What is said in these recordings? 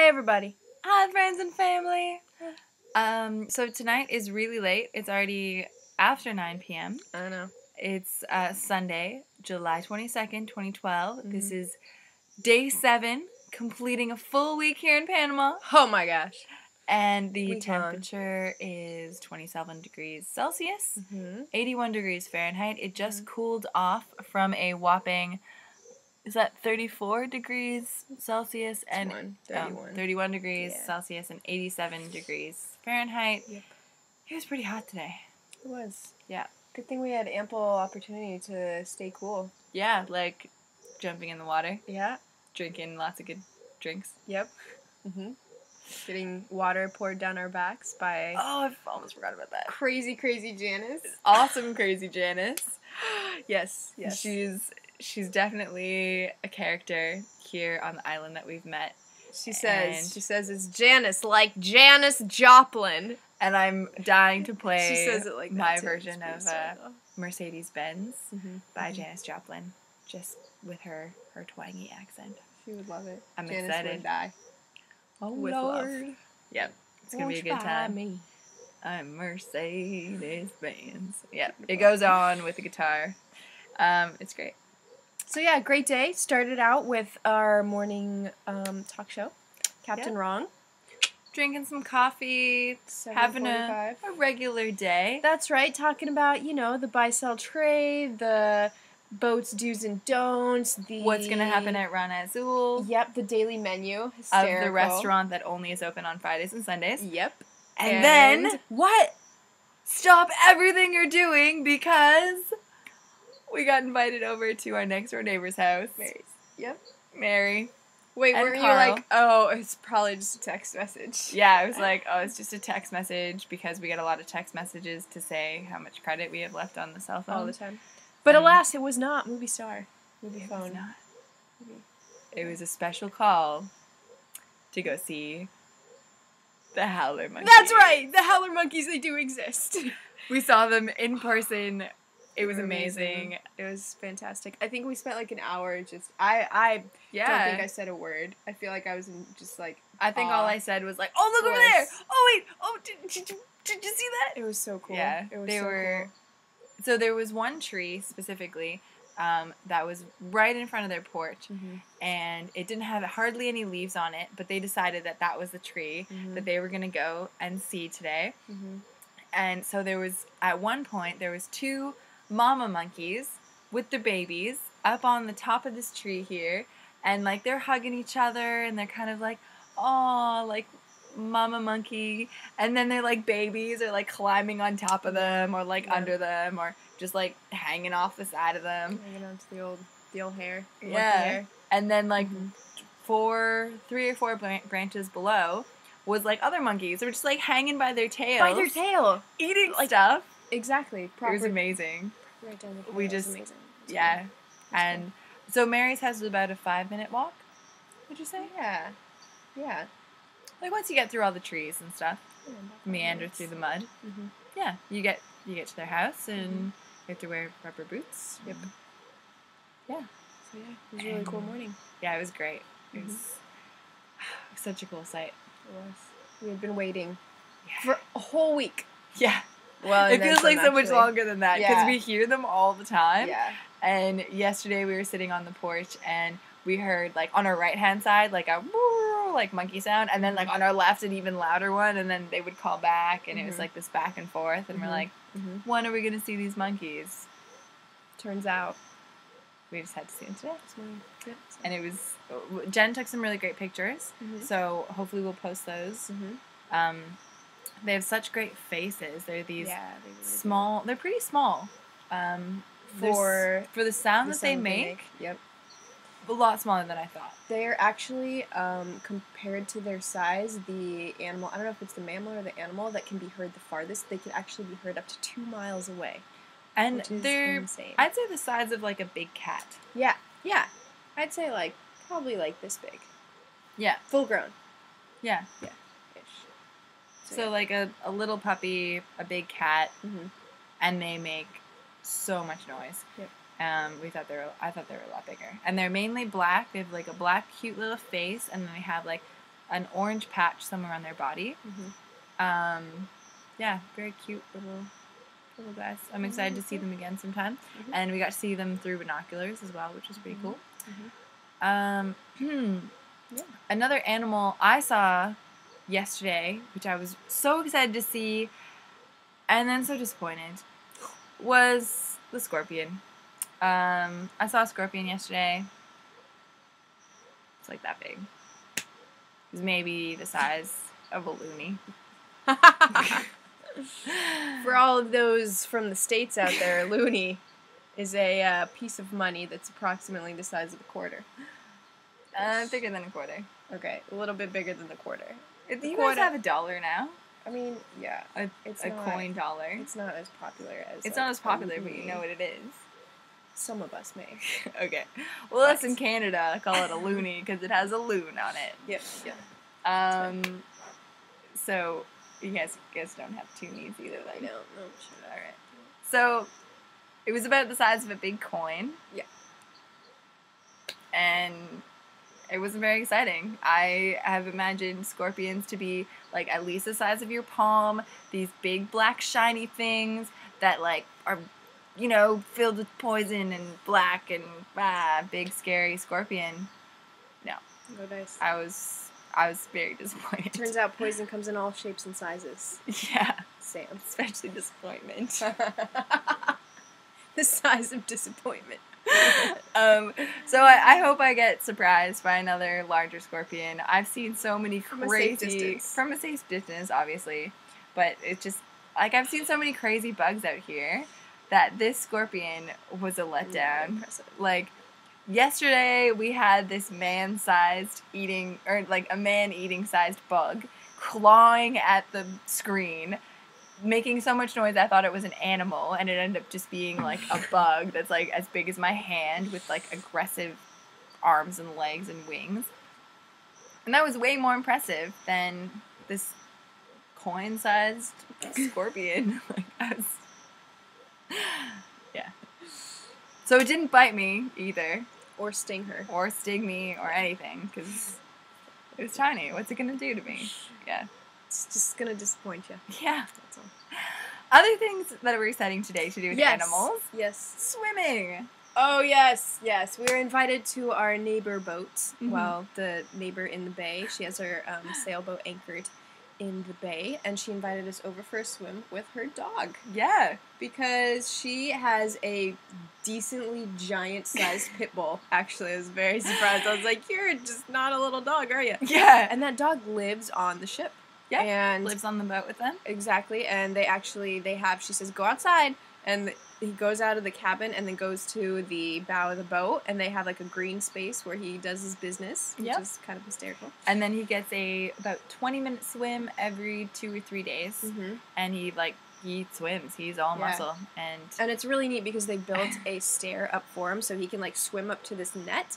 everybody. Hi, friends and family. So tonight is really late. It's already after 9 p.m. I know. It's Sunday, July 22nd, 2012. Mm-hmm. This is day 7, completing a full week here in Panama. Oh my gosh. And the temperature is 27 degrees Celsius, 81 degrees Fahrenheit. It just cooled off from a whopping, is that 34 degrees Celsius and 31 degrees Celsius and 87 degrees Fahrenheit. Yep. It was pretty hot today. It was. Yeah. Good thing we had ample opportunity to stay cool. Yeah, like jumping in the water. Yeah. Drinking lots of good drinks. Yep. Getting water poured down our backs by... Oh, I almost forgot about that. Crazy Janice. Awesome crazy Janice. Yes. She's definitely a character here on the island that we've met. She says it's Janice, like Janis Joplin. And I'm dying to play she says it like my version of Mercedes-Benz by Janis Joplin, just with her twangy accent. She would love it. I'm Janice excited. Would die. Oh, with Lord. Love. Yep. It's going to be a good time. Me? I'm Mercedes-Benz. Yep. It goes on with the guitar. It's great. So yeah, great day. Started out with our morning talk show, Captain Wrong. Drinking some coffee, having a regular day. That's right. Talking about, the buy-sell trade, the boats do's and don'ts, what's going to happen at Arana Azul. Yep, the daily menu. Hysterical. Of the restaurant that only is open on Fridays and Sundays. Yep. And then, what? Stop everything you're doing because we got invited over to our next door neighbor's house. Mary's. Yep. Mary. Wait, weren't you like, oh, it's probably just a text message? Yeah, I was like, oh, it's just a text message because we get a lot of text messages to say how much credit we have left on the cell phone. All the time. But alas, it was not Movie Phone. It was not. It was a special call to go see the howler monkeys. That's right! The howler monkeys, they do exist. We saw them in person. It was amazing. It was fantastic. I think we spent like an hour just... I don't think I said a word. I feel like I was in just like... I think all I said was like, oh, look over there! Oh, wait! Oh, did you see that? It was so cool. Yeah. It was cool. So there was one tree specifically that was right in front of their porch, and it didn't have hardly any leaves on it, but they decided that was the tree that they were going to go and see today. And so at one point, there was 2 mama monkeys with their babies up on the top of this tree here, and like they're hugging each other, and they're kind of like, oh, like mama monkey, and then they're like babies are like climbing on top of them or like under them or just like hanging off the side of them, hanging onto the old hair. Hair. And then like 3 or 4 branches below was like other monkeys. They were just like hanging by their tail, eating like stuff. Exactly. It was amazing. Right down the tail. We just amazing. And so Mary's house was about a 5-minute walk. Would you say? Yeah. Like once you get through all the trees and stuff, meander through the mud. Yeah, you get to their house and you have to wear rubber boots. Yep. Yeah. So yeah, it was a really cool morning. Yeah, it was great. It was such a cool sight. It was. We had been waiting for a whole week. Yeah. Well, it feels like so much longer than that because we hear them all the time. Yeah. And yesterday we were sitting on the porch and we heard like on our right-hand side like a woo, like monkey sound, and then like on our left an even louder one, and then they would call back, and it was like this back and forth, and we're like, when are we gonna see these monkeys? Turns out we just had to see them today. And it was Jen took some really great pictures, so hopefully we'll post those. They have such great faces. They're these small. They're pretty small for the sound that they make. Yep. A lot smaller than I thought. They're actually, compared to their size, the animal, I don't know if it's the mammal or the animal that can be heard the farthest, they can actually be heard up to 2 miles away. And they're insane. I'd say the size of like a big cat. Yeah. I'd say like, probably like this big. Yeah. Full grown. Yeah. Yeah. Ish. So like a little puppy, a big cat, and they make so much noise. Yep. I thought they were a lot bigger. And they're mainly black. They have like a black cute little face, and then they have like an orange patch somewhere on their body. Yeah, very cute little guys. I'm excited to see them again sometime. And we got to see them through binoculars as well, which was pretty cool. Another animal I saw yesterday, which I was so excited to see and then so disappointed, was the scorpion. I saw a scorpion yesterday. It's like that big. It was maybe the size of a loony. For all of those from the States out there, a loony is a piece of money that's approximately the size of a quarter. Bigger than a quarter. Okay, a little bit bigger than the quarter. You guys have a dollar now? I mean, yeah. It's a coin dollar. It's not as popular as... It's not as popular, but you know what it is. Some of us may. Okay. Well, us in Canada call it a loony because it has a loon on it. Yep. So, you guys don't have two knees either, then? I don't know. Sure. Alright. So, it was about the size of a big coin. Yeah. And it wasn't very exciting. I have imagined scorpions to be, like, at least the size of your palm. These big, black, shiny things that, like, are, you know, filled with poison and black and, big, scary scorpion. No. No dice. I was very disappointed. Turns out poison comes in all shapes and sizes. Yeah. Sam. Especially disappointment. The size of disappointment. So I hope I get surprised by another larger scorpion. I've seen so many from a safe distance, obviously, but it's just like I've seen so many crazy bugs out here that this scorpion was a letdown. Impressive. Like yesterday, we had this man-sized man-eating-sized bug clawing at the screen, making so much noise I thought it was an animal, and it ended up just being like a bug that's like as big as my hand with like aggressive arms and legs and wings. And that was way more impressive than this coin-sized scorpion. Yeah. So it didn't bite me either. Or sting her. Or sting me or anything, because it was tiny. What's it gonna do to me? Yeah. It's just gonna disappoint you. Yeah. That's all. Other things that were exciting today to do with animals. Yes. Swimming. Oh, yes. We were invited to our neighbor boat. Well, the neighbor in the bay. She has her sailboat anchored in the bay, and she invited us over for a swim with her dog. Yeah. Because she has a decently giant-sized pit bull. Actually, I was very surprised. I was like, you're just not a little dog, are you? Yeah. And that dog lives on the ship. Yeah, and lives on the boat with them. Exactly, and she says, go outside, and he goes out of the cabin and then goes to the bow of the boat, and they have like a green space where he does his business, which is kind of hysterical. And then he gets about 20-minute swim every 2 or 3 days, and he swims. He's all muscle, and it's really neat because they built a stair up for him so he can like swim up to this net,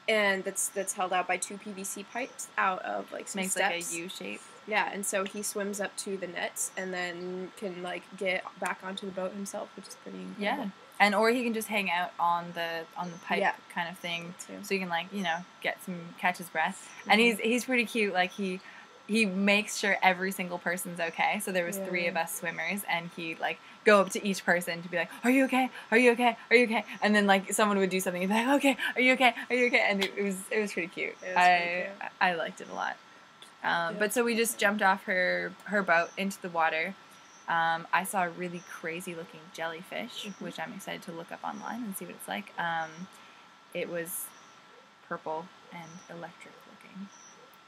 and that's held out by 2 PVC pipes out of like some makes steps. Like a U shape. Yeah, and so he swims up to the nets and then can like get back onto the boat himself, which is pretty incredible. Yeah, and or he can just hang out on the pipe kind of thing, too. So you can catch his breath. And he's pretty cute. Like he makes sure every single person's okay. So there was 3 of us swimmers, and he'd like go up to each person to be like, "Are you okay? Are you okay? Are you okay?" And then like someone would do something, he'd be like, "Okay, are you okay? Are you okay?" And it was pretty cute. I liked it a lot. But so we just jumped off her boat into the water. I saw a really crazy looking jellyfish, which I'm excited to look up online and see what it's like. It was purple and electric looking.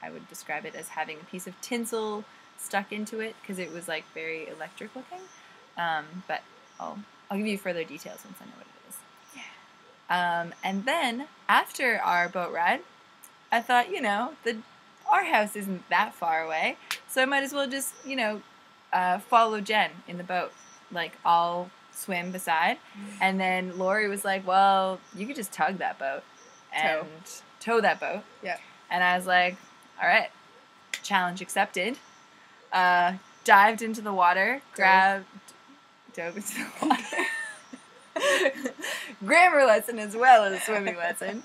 I would describe it as having a piece of tinsel stuck into it because it was like very electric looking. But I'll give you further details once I know what it is. Yeah. And then after our boat ride, I thought, our house isn't that far away, so I might as well just, follow Jen in the boat. Like, I'll swim beside. And then Laurie was like, well, you could just tug that boat and tow that boat. Yeah. And I was like, all right, challenge accepted. Dived into the water, dove into the water. Grammar lesson as well as a swimming lesson.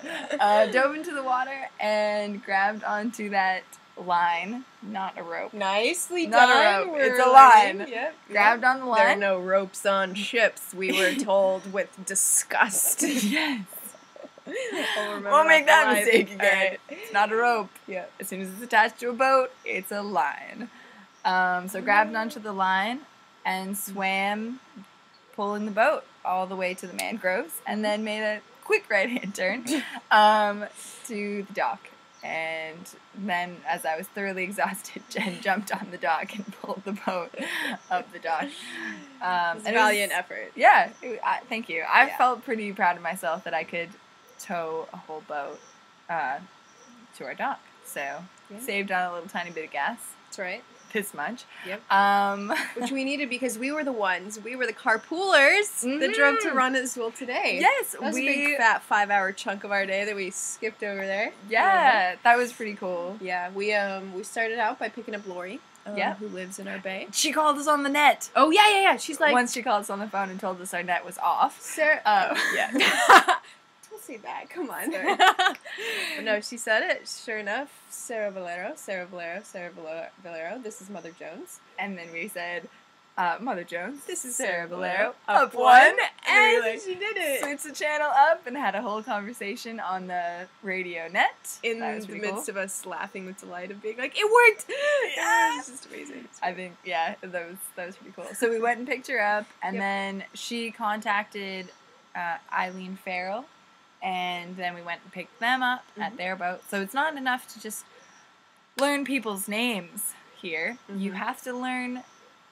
Dove into the water and grabbed onto that line, not a rope. Nicely Not done. a rope. It's a line. Yep. Grabbed on the line. There are no ropes on ships, we were told with disgust. Yes. We'll Make that for life. mistake again. Alright. It's not a rope. Yeah. As soon as it's attached to a boat, it's a line. So grabbed onto the line and swam, pulling the boat all the way to the mangroves, and then made a quick right-hand turn to the dock. And then, as I was thoroughly exhausted, Jen jumped on the dock and pulled the boat up the dock. It was a valiant effort. Yeah, thank you. I Yeah. felt pretty proud of myself that I could tow a whole boat to our dock. So, saved on a little tiny bit of gas. That's right. This much. Yep. Which we needed because we were the carpoolers that drove to Rana Azul today. Yes, that was a big fat 5-hour chunk of our day that we skipped over there. Yeah, that was pretty cool. Yeah, we started out by picking up Laurie, who lives in our bay. She called us on the net. Oh yeah. She's like, once she called us on the phone and told us our net was off. Sarah. Yeah. Don't say that. Come on. But no, she said it. Sure enough, Sarah Valero. This is Mother Jones. And then we said, Mother Jones. This is Sarah Valero. Up one. And she did it. Switched the channel up and had a whole conversation on the radio net. In the midst of us laughing with delight of being like, it worked! Yeah. It was just amazing. I think, that was pretty cool. So we went and picked her up, and then she contacted Eileen Farrell, and then we went and picked them up at their boat. So it's not enough to just learn people's names here. You have to learn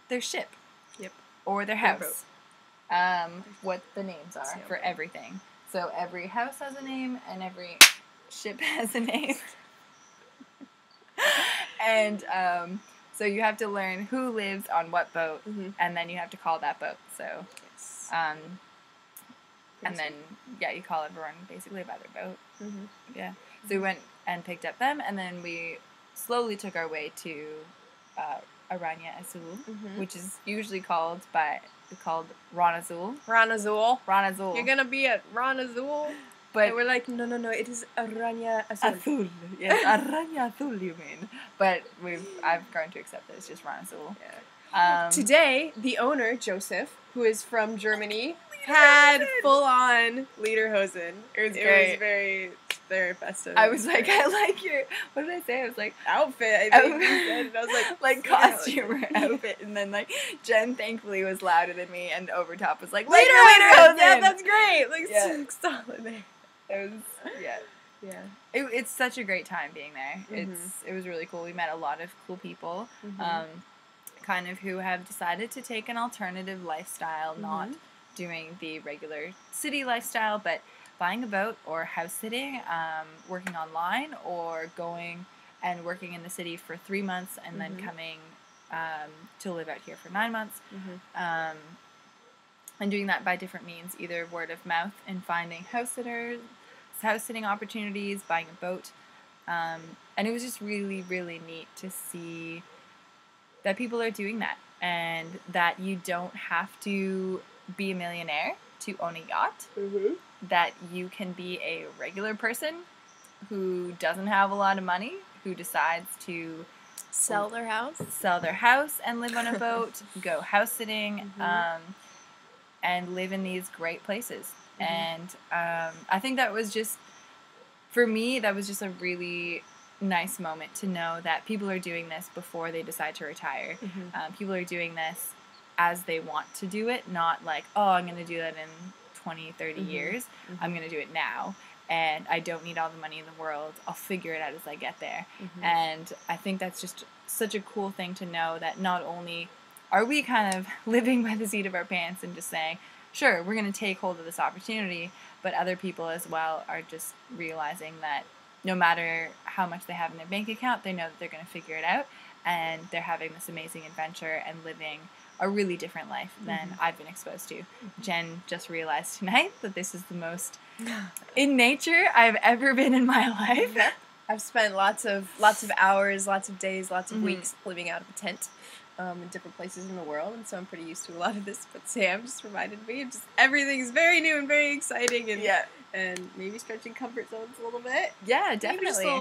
their ship. Yep. Or their house. What the names are for everything. So every house has a name, and every ship has a name. And so you have to learn who lives on what boat, and then you have to call that boat. So, and then, you call everyone basically by their boat. Yeah. So we went and picked up them, and then we slowly took our way to Arana Azul, which is usually called Rana Azul. Rana Azul. Rana Azul. You're gonna be at Rana Azul? But we're like, no, it is Arana Azul. Azul. Yes, Arana Azul, you mean. But I've grown to accept that it's just Rana Azul. Yeah. Today, the owner, Joseph, who is from Germany, had full-on lederhosen. It was very, very festive. I was like, I like your, what did I say? I was like, outfit, I think you said. And I was like, costume or outfit. And then, Jen thankfully was louder than me, and Overtop was like, lederhosen! Yeah, that's great! Solid there. It was, yeah. It's such a great time being there. It was really cool. We met a lot of cool people, kind of who have decided to take an alternative lifestyle, not doing the regular city lifestyle, but buying a boat or house sitting, working online, or going and working in the city for 3 months and then coming to live out here for 9 months. And doing that by different means, either word of mouth and finding house sitting opportunities, buying a boat. And it was just really, really neat to see that people are doing that, and that you don't have to be a millionaire to own a yacht. That you can be a regular person who doesn't have a lot of money, who decides to sell their house and live on a boat, go house sitting, and live in these great places. And I think that was just, for me, that was just a really nice moment to know that people are doing this before they decide to retire. People are doing this as they want to do it, not like, oh, I'm going to do that in 20, 30 years. I'm going to do it now, and I don't need all the money in the world. I'll figure it out as I get there. And I think that's just such a cool thing to know, that not only are we kind of living by the seat of our pants and just saying, sure, we're going to take hold of this opportunity, but other people as well are just realizing that no matter how much they have in their bank account, they know that they're going to figure it out, and they're having this amazing adventure and living a really different life than I've been exposed to. Jen just realized tonight that this is the most in nature I've ever been in my life. I've spent lots of hours, lots of days, lots of weeks living out of a tent in different places in the world, and so I'm pretty used to a lot of this. But Sam just reminded me, everything's very new and very exciting, and maybe stretching comfort zones a little bit. Yeah, definitely.